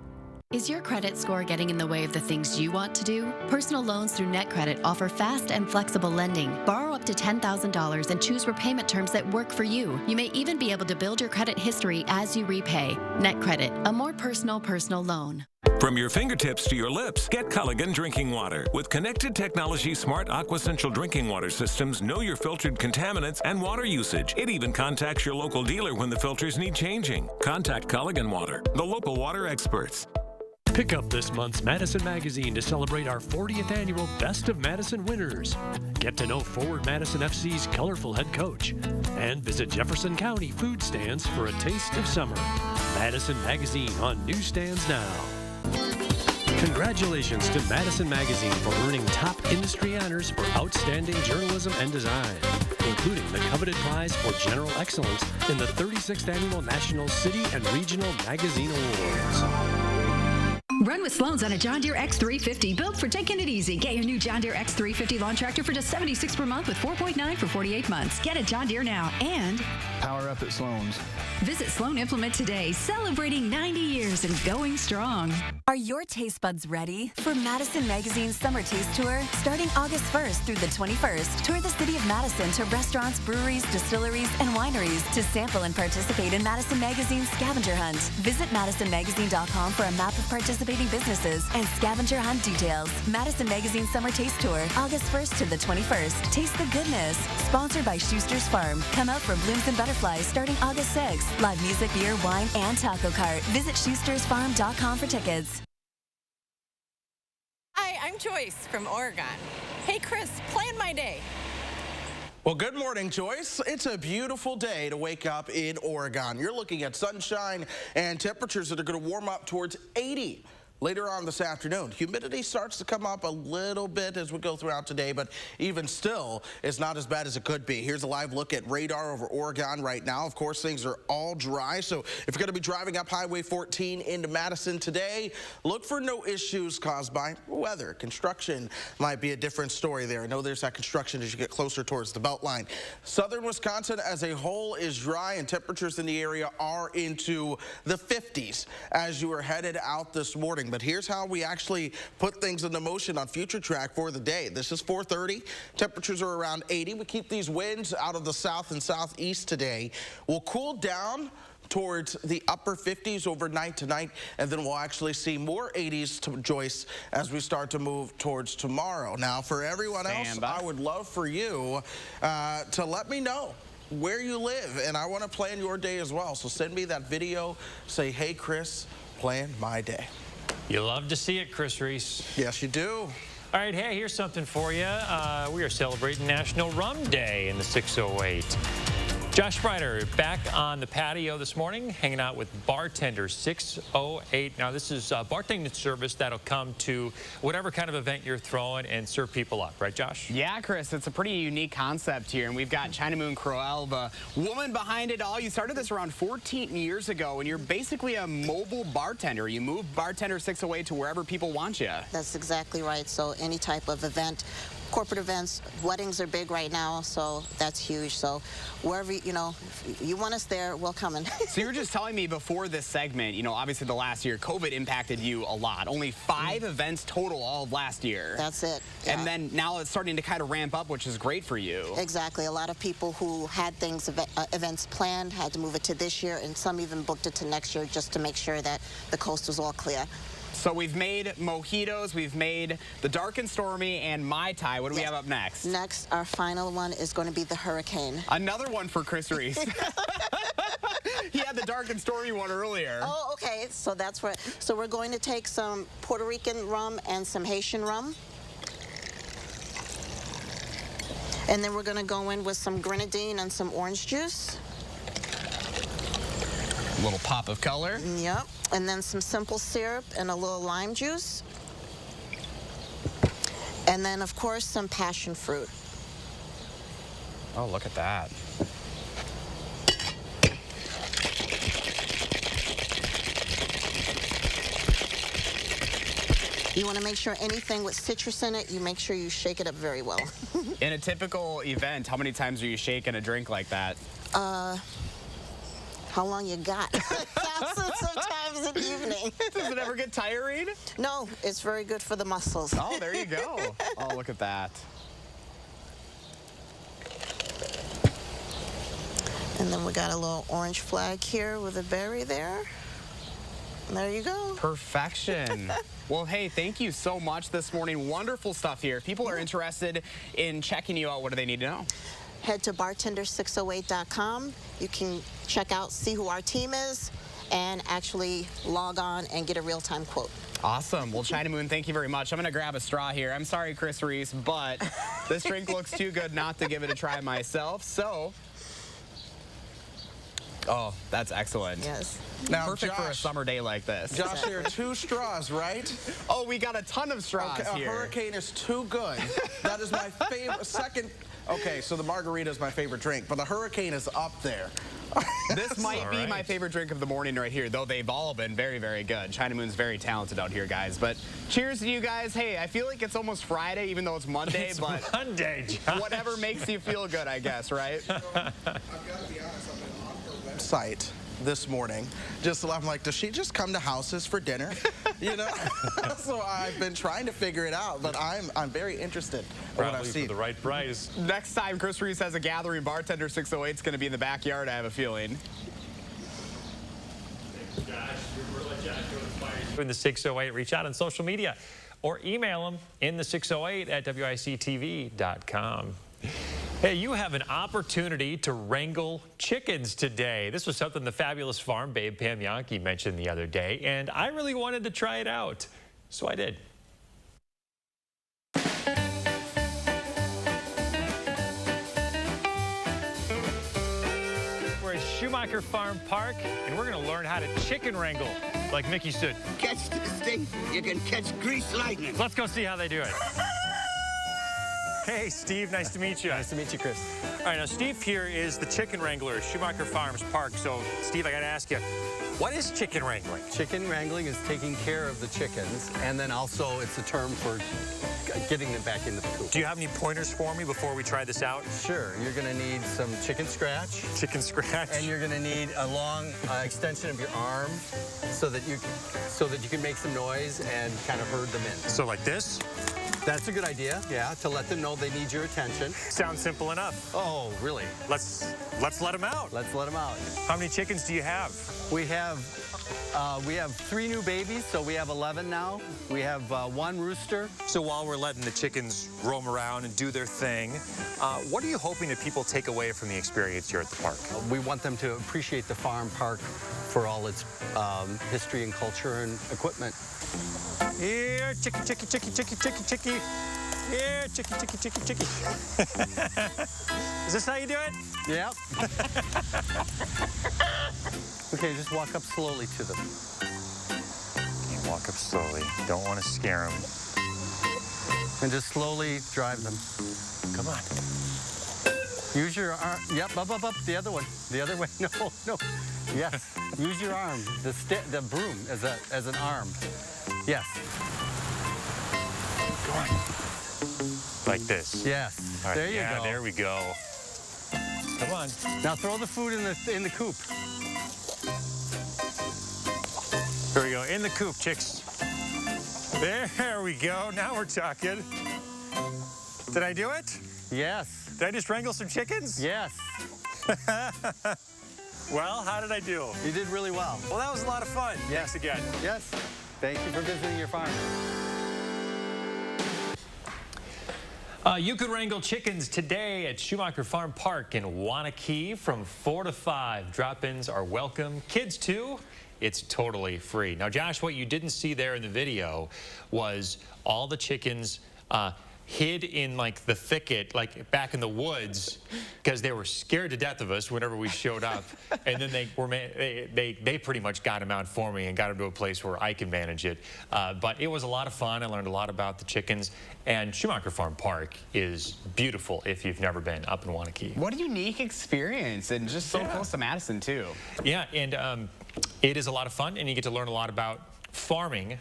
Is your credit score getting in the way of the things you want to do? Personal loans through NetCredit offer fast and flexible lending. Borrow up to $10,000 and choose repayment terms that work for you. You may even be able to build your credit history as you repay. NetCredit, a more personal loan. From your fingertips to your lips, get Culligan drinking water. With connected technology, smart AquaCentral drinking water systems know your filtered contaminants and water usage. It even contacts your local dealer when the filters need changing. Contact Culligan Water, the local water experts. Pick up this month's Madison magazine to celebrate our 40th annual Best of Madison winners. Get to know Forward Madison FC's colorful head coach. And visit Jefferson County food stands for a taste of summer. Madison magazine on newsstands now. Congratulations to Madison Magazine for earning top industry honors for outstanding journalism and design, including the coveted prize for general excellence in the 36th Annual National City and Regional Magazine Awards. Run with Sloan's on a John Deere X350, built for taking it easy. Get your new John Deere X350 lawn tractor for just $76 per month with 4.9 for 48 months. Get a John Deere now and Power up at Sloan's. Visit Sloan Implement today, celebrating 90 years and going strong. Are your taste buds ready for Madison Magazine's Summer Taste Tour? Starting August 1st through the 21st, tour the city of Madison to restaurants, breweries, distilleries, and wineries to sample and participate in Madison Magazine's scavenger hunt. Visit madisonmagazine.com for a map of participating businesses and scavenger hunt details. Madison Magazine Summer Taste Tour, August 1st to the 21st. Taste the goodness. Sponsored by Schuster's Farm. Come out for Blooms and Butterflies starting August 6th. Live music, beer, wine, and taco cart. Visit schustersfarm.com for tickets. Hi, I'm Joyce from Oregon. Hey, Chris, plan my day. Well, good morning, Joyce. It's a beautiful day to wake up in Oregon. You're looking at sunshine and temperatures that are going to warm up towards 80 later on this afternoon. Humidity starts to come up a little bit as we go throughout today, but even still, it's not as bad as it could be. Here's a live look at radar over Oregon right now. Of course, things are all dry, so if you're going to be driving up Highway 14 into Madison today, look for no issues caused by weather. Construction might be a different story there. I know there's that construction as you get closer towards the Beltline. Southern Wisconsin as a whole is dry, and temperatures in the area are into the 50s as you are headed out this morning. But here's how we actually put things into motion on Future Track for the day. This is 4:30. Temperatures are around 80. We keep these winds out of the south and southeast today. We'll cool down towards the upper 50s overnight tonight, and then we'll actually see more 80s to Joyce as we start to move towards tomorrow. Now, for everyone else, I would love for you to let me know where you live, and I want to plan your day as well. So send me that video. Say, hey, Chris, plan my day. You love to see it, Chris Reese. Yes, you do. All right, hey, here's something for you. We are celebrating National Rum Day in the 608. Josh Sprider back on the patio this morning, hanging out with Bartender 608. Now, this is bartending service that'll come to whatever kind of event you're throwing and serve people up, right, Josh? Yeah, Chris, it's a pretty unique concept here, and we've got China Moon Crowell, the woman behind it all. You started this around 14 years ago, and you're basically a mobile bartender. You move Bartender 608 to wherever people want you. That's exactly right. So any type of event, corporate events, weddings are big right now, so that's huge. So wherever, you know, if you want us there, we'll come in. So you were just telling me before this segment, you know, obviously the last year, COVID impacted you a lot. Only 5 events total all of last year. That's it. Yeah. And then now it's starting to kind of ramp up, which is great for you. Exactly. A lot of people who had things, events planned, had to move it to this year, and some even booked it to next year just to make sure that the coast was all clear. So we've made mojitos, we've made the Dark and Stormy, and Mai Tai. What do we have up next? Next, our final one is going to be the Hurricane. Another one for Chris Reese. He had the Dark and Stormy one earlier. Oh, okay. So that's where. So we're going to take some Puerto Rican rum and some Haitian rum. And then we're going to go in with some grenadine and some orange juice. A little pop of color. Yep. And then some simple syrup and a little lime juice. And then, of course, some passion fruit. Oh, look at that. You want to make sure anything with citrus in it, you make sure you shake it up very well. In a typical event, how many times are you shaking a drink like that? How long you got? Thousands of times an evening. Does it ever get tiring? No, it's very good for the muscles. Oh, there you go. Oh, look at that. And then we got a little orange flag here with a berry there. And there you go. Perfection. Well, hey, thank you so much this morning. Wonderful stuff here. If people are interested in checking you out, what do they need to know? Head to bartender608.com. You can check out, see who our team is, and actually log on and get a real-time quote. Awesome. Well, China Moon, thank you very much. I'm going to grab a straw here. I'm sorry, Chris Reese, but this drink looks too good not to give it a try myself. So Oh, that's excellent. Yes. Now, Perfect for a Josh, summer day like this. Josh, there are 2 straws, right? Oh, we got a ton of straws okay, here. A hurricane is too good. That is my favorite. Second. Okay, so the margarita is my favorite drink, but the hurricane is up there. This might be my favorite drink of the morning right here, though they've all been very, very good. China Moon's very talented out here, guys. But cheers to you guys. Hey, I feel like it's almost Friday, even though it's Monday. It's but Monday, Josh. Whatever makes you feel good, I guess, right? I've got to be honest, I've been on her website this morning. I'm like, does she just come to houses for dinner? You know? So I've been trying to figure it out, but I'm very interested in what I've Probably seen. for the right price. Next time Chris Reese has a gathering, Bartender 608 is going to be in the backyard, I have a feeling. In the 608, reach out on social media or email them in the 608 at WICTV.com. Hey, you have an opportunity to wrangle chickens today. This was something the fabulous farm babe Pam Yankee mentioned the other day, and I really wanted to try it out, so I did. We're at Schumacher Farm Park, and we're going to learn how to chicken wrangle like Mickey stood. Catch this thing, you can catch grease lightning. Let's go see how they do it. Hey, Steve, nice to meet you. Nice to meet you, Chris. All right, now Steve here is the chicken wrangler at Schumacher Farms Park. So, Steve, I got to ask you, what is chicken wrangling? Chicken wrangling is taking care of the chickens, and then also it's a term for getting them back into the coop. Do you have any pointers for me before we try this out? Sure. You're going to need some chicken scratch. Chicken scratch. And you're going to need a long extension of your arm so that you can make some noise and kind of herd them in. So like this? That's a good idea, yeah, to let them know they need your attention. Sounds simple enough. Oh, really? Let's let them out. Let's let them out. How many chickens do you have? We have 3 new babies, so we have 11 now. We have 1 rooster. So while we're letting the chickens roam around and do their thing, what are you hoping that people take away from the experience here at the park? We want them to appreciate the farm park for all its history and culture and equipment. Here, chicky, chicky, chicky, chicky, chicky, chicky. Here, chicky, chicky, chicky, chicky. Is this how you do it? Yep. Okay, just walk up slowly to them. Okay, walk up slowly. Don't want to scare them. And just slowly drive them. Come on. Use your arm. Yep, up, the other one. The other way. No. Yes. Use your arm. The broom as an arm. Yes. Go on. Like this. Yes. Right, there you go. There we go. Come on. Now throw the food in the coop. Here we go. In the coop, chicks. There we go. Now we're talking. Did I do it? Yes. Did I just wrangle some chickens? Yes. Well, how did I do? You did really well. Well, that was a lot of fun. Yes. Thanks again. Yes. Thank you for visiting your farm. You can wrangle chickens today at Schumacher Farm Park in Wanakee from 4 to 5. Drop-ins are welcome. Kids, too. It's totally free. Now, Josh, what you didn't see there in the video was all the chickens hid in like the thicket, like back in the woods, because they were scared to death of us whenever we showed up. And then they pretty much got them out for me and got them to a place where I can manage it. But it was a lot of fun. I learned a lot about the chickens. And Schumacher Farm Park is beautiful if you've never been up in Wanakee. What a unique experience, and just so close to Madison, too. Yeah, and it is a lot of fun, and you get to learn a lot about farming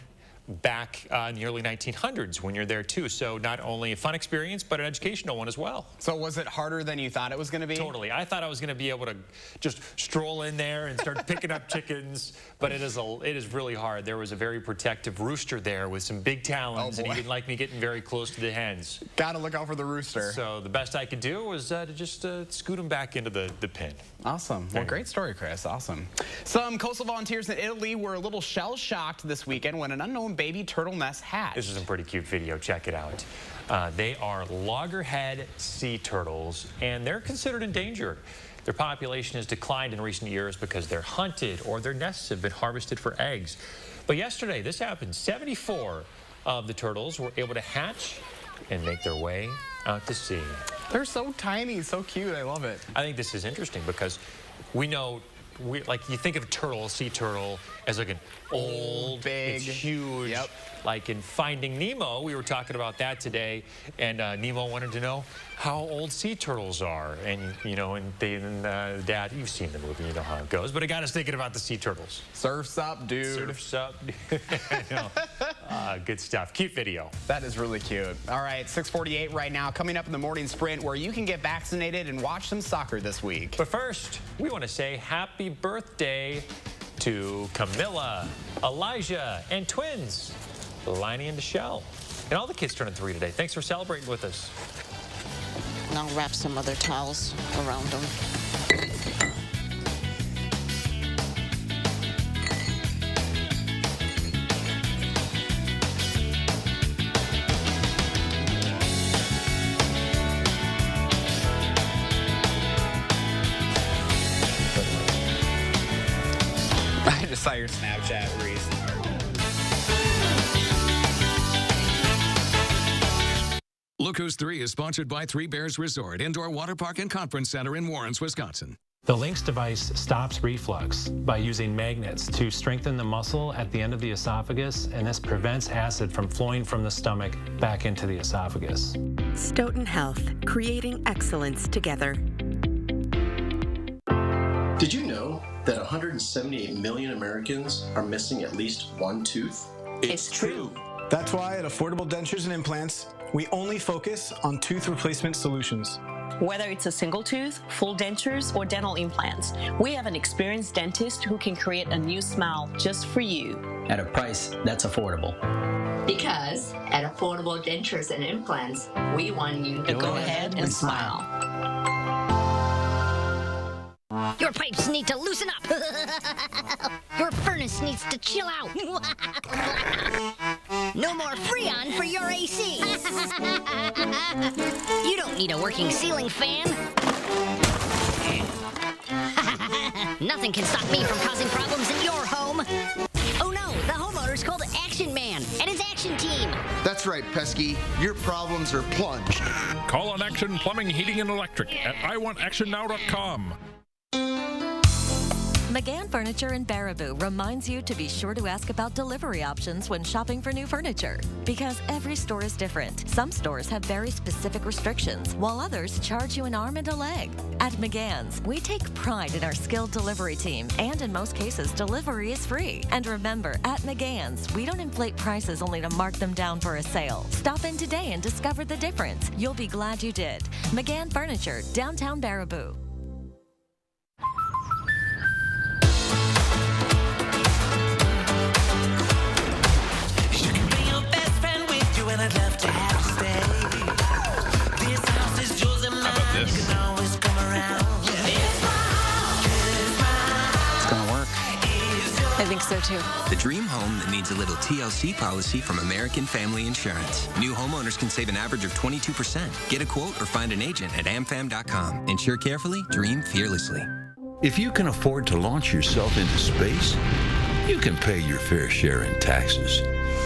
back in the early 1900s when you're there too. So not only a fun experience, but an educational one as well. So was it harder than you thought it was going to be? Totally. I thought I was going to be able to just stroll in there and start picking up chickens, but it is really hard. There was a very protective rooster there with some big talons, and he didn't like me getting very close to the hens. Got to look out for the rooster. So the best I could do was to just scoot him back into the pen. Awesome. Well, great story, Chris. Awesome. Some coastal volunteers in Italy were a little shell-shocked this weekend when an unknown baby turtle nest hatched. This is a pretty cute video. Check it out. They are loggerhead sea turtles, and they're considered endangered. Their population has declined in recent years because they're hunted or their nests have been harvested for eggs. But yesterday, this happened. 74 of the turtles were able to hatch and make their way out to sea. They're so tiny, so cute. I love it. I think this is interesting because we know like you think of turtle, sea turtle, as like an old, big, it's huge. Yep. Like in Finding Nemo, we were talking about that today, and Nemo wanted to know how old sea turtles are. And, you know, and Dad, you've seen the movie, you know how it goes, but it got us thinking about the sea turtles. Surf's up, dude. Surf's up. Good stuff. Cute video. That is really cute. All right, 6:48 right now, coming up in the morning sprint where you can get vaccinated and watch some soccer this week. But first, we want to say happy birthday to Camilla, Elijah, and twins, Liney and Michelle. And all the kids turning 3 today. Thanks for celebrating with us. And I'll wrap some other towels around them. I just saw your Snapchat, Reese. Look Who's 3 is sponsored by Three Bears Resort, Indoor Water Park and Conference Center in Warrens, Wisconsin. The Lynx device stops reflux by using magnets to strengthen the muscle at the end of the esophagus, and this prevents acid from flowing from the stomach back into the esophagus. Stoughton Health, creating excellence together. Did you know that 178 million Americans are missing at least one tooth? It's true. That's why at Affordable Dentures and Implants, we only focus on tooth replacement solutions. Whether it's a single tooth, full dentures, or dental implants, we have an experienced dentist who can create a new smile just for you. At a price that's affordable. Because at Affordable Dentures and Implants, we want you to go ahead and smile. Your pipes need to loosen up. Your furnace needs to chill out. No more Freon for your AC. You don't need a working ceiling fan. Nothing can stop me from causing problems in your home. Oh no, the homeowner's called Action Man and his action team. That's right, Pesky. Your problems are plunged. Call on Action Plumbing, Heating, and Electric at iwantactionnow.com. McGann Furniture in Baraboo reminds you to be sure to ask about delivery options when shopping for new furniture. Because every store is different. Some stores have very specific restrictions, while others charge you an arm and a leg. At McGann's, we take pride in our skilled delivery team, and in most cases, delivery is free. And remember, at McGann's, we don't inflate prices only to mark them down for a sale. Stop in today and discover the difference. You'll be glad you did. McGann Furniture, downtown Baraboo. I'd love to have you stay. This house is yours and mine. You can always come around. It's gonna work. I think so too. The dream home that needs a little TLC policy from American Family Insurance. New homeowners can save an average of 22%. Get a quote or find an agent at amfam.com. Insure carefully, dream fearlessly. If you can afford to launch yourself into space, you can pay your fair share in taxes.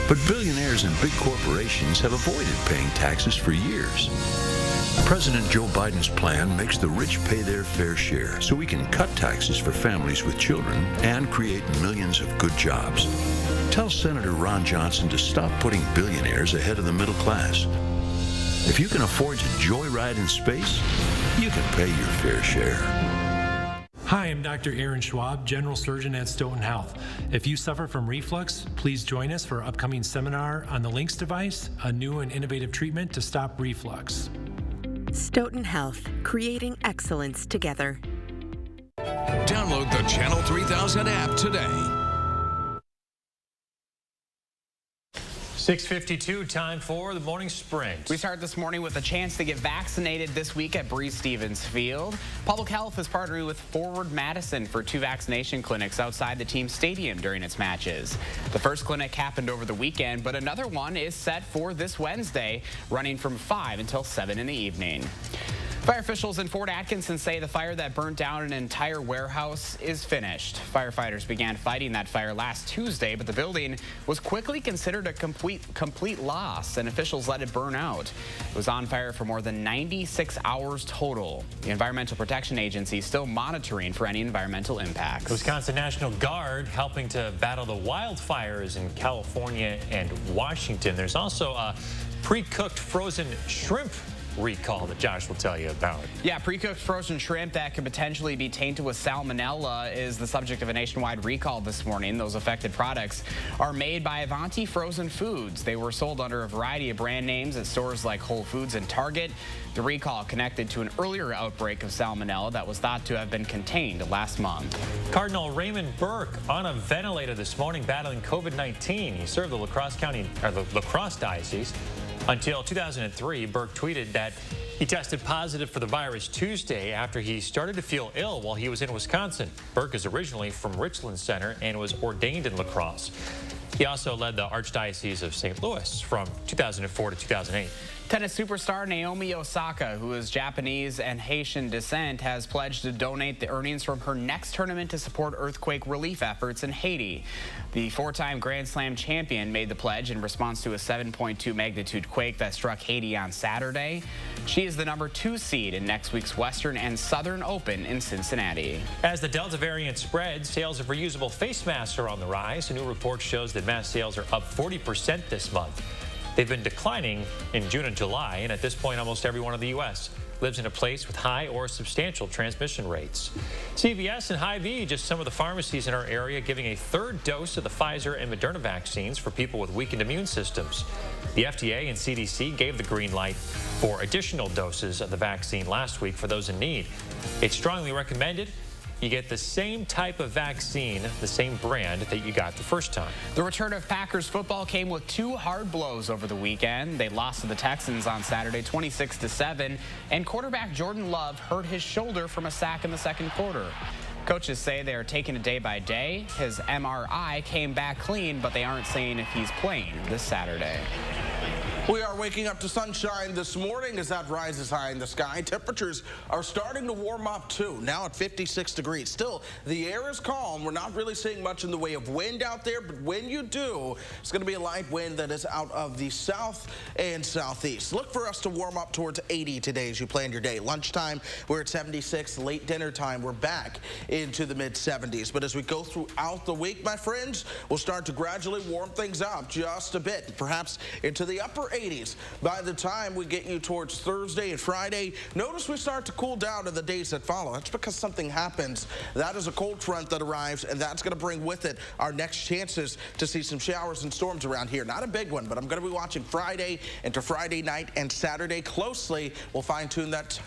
But billionaires and big corporations have avoided paying taxes for years. President Joe Biden's plan makes the rich pay their fair share so we can cut taxes for families with children and create millions of good jobs. Tell Senator Ron Johnson to stop putting billionaires ahead of the middle class. If you can afford to joyride in space, you can pay your fair share. Hi, I'm Dr. Aaron Schwab, General Surgeon at Stoughton Health. If you suffer from reflux, please join us for our upcoming seminar on the Lynx device, a new and innovative treatment to stop reflux. Stoughton Health, creating excellence together. Download the Channel 3000 app today. 6:52, time for the morning sprint. We start this morning with a chance to get vaccinated this week at Breese Stevens Field. Public Health is partnering with Forward Madison for 2 vaccination clinics outside the team's stadium during its matches. The first clinic happened over the weekend, but another one is set for this Wednesday, running from 5 until 7 in the evening. Fire officials in Fort Atkinson say the fire that burnt down an entire warehouse is finished. Firefighters began fighting that fire last Tuesday, but the building was quickly considered a complete loss, and officials let it burn out. It was on fire for more than 96 hours total. The Environmental Protection Agency is still monitoring for any environmental impacts. The Wisconsin National Guard helping to battle the wildfires in California and Washington. There's also a pre-cooked frozen shrimp recall that Josh will tell you about. Yeah, pre-cooked frozen shrimp that could potentially be tainted with salmonella is the subject of a nationwide recall this morning. Those affected products are made by Avanti Frozen Foods. They were sold under a variety of brand names at stores like Whole Foods and Target. The recall connected to an earlier outbreak of salmonella that was thought to have been contained last month. Cardinal Raymond Burke on a ventilator this morning battling COVID-19. He served the Lacrosse Diocese until 2003. Burke tweeted that he tested positive for the virus Tuesday after he started to feel ill while he was in Wisconsin. Burke is originally from Richland Center and was ordained in lacrosse. He also led the Archdiocese of St. Louis from 2004 to 2008. Tennis superstar Naomi Osaka, who is Japanese and Haitian descent, has pledged to donate the earnings from her next tournament to support earthquake relief efforts in Haiti. The four-time Grand Slam champion made the pledge in response to a 7.2 magnitude quake that struck Haiti on Saturday. She is the #2 seed in next week's Western and Southern Open in Cincinnati. As the Delta variant spreads, sales of reusable face masks are on the rise. A new report shows that mask sales are up 40% this month. They've been declining in June and July, and at this point, almost everyone in the U.S. lives in a place with high or substantial transmission rates. CVS and Hy-Vee, just some of the pharmacies in our area, giving a third dose of the Pfizer and Moderna vaccines for people with weakened immune systems. The FDA and CDC gave the green light for additional doses of the vaccine last week for those in need. It's strongly recommended you get the same type of vaccine, the same brand that you got the first time. The return of Packers football came with two hard blows over the weekend. They lost to the Texans on Saturday 26-7, and quarterback Jordan Love hurt his shoulder from a sack in the second quarter. Coaches say they are taking it day by day. His MRI came back clean, but they aren't saying if he's playing this Saturday. We are waking up to sunshine this morning as that rises high in the sky. Temperatures are starting to warm up too, now at 56 degrees. Still, the air is calm. We're not really seeing much in the way of wind out there, but when you do, it's going to be a light wind that is out of the south and southeast. Look for us to warm up towards 80 today as you plan your day. Lunchtime, we're at 76. Late dinner time, we're back into the mid-70s. But as we go throughout the week, my friends, we'll start to gradually warm things up just a bit, perhaps into the upper 80s. By the time we get you towards Thursday and Friday, notice we start to cool down in the days that follow. That's because something happens. That is a cold front that arrives, and that's going to bring with it our next chances to see some showers and storms around here. Not a big one, but I'm going to be watching Friday into Friday night and Saturday closely. We'll fine-tune that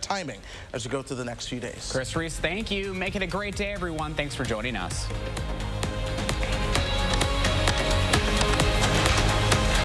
timing as we go through the next few days. Chris Reese, thank you. Make it a great day, everyone. Thanks for joining us.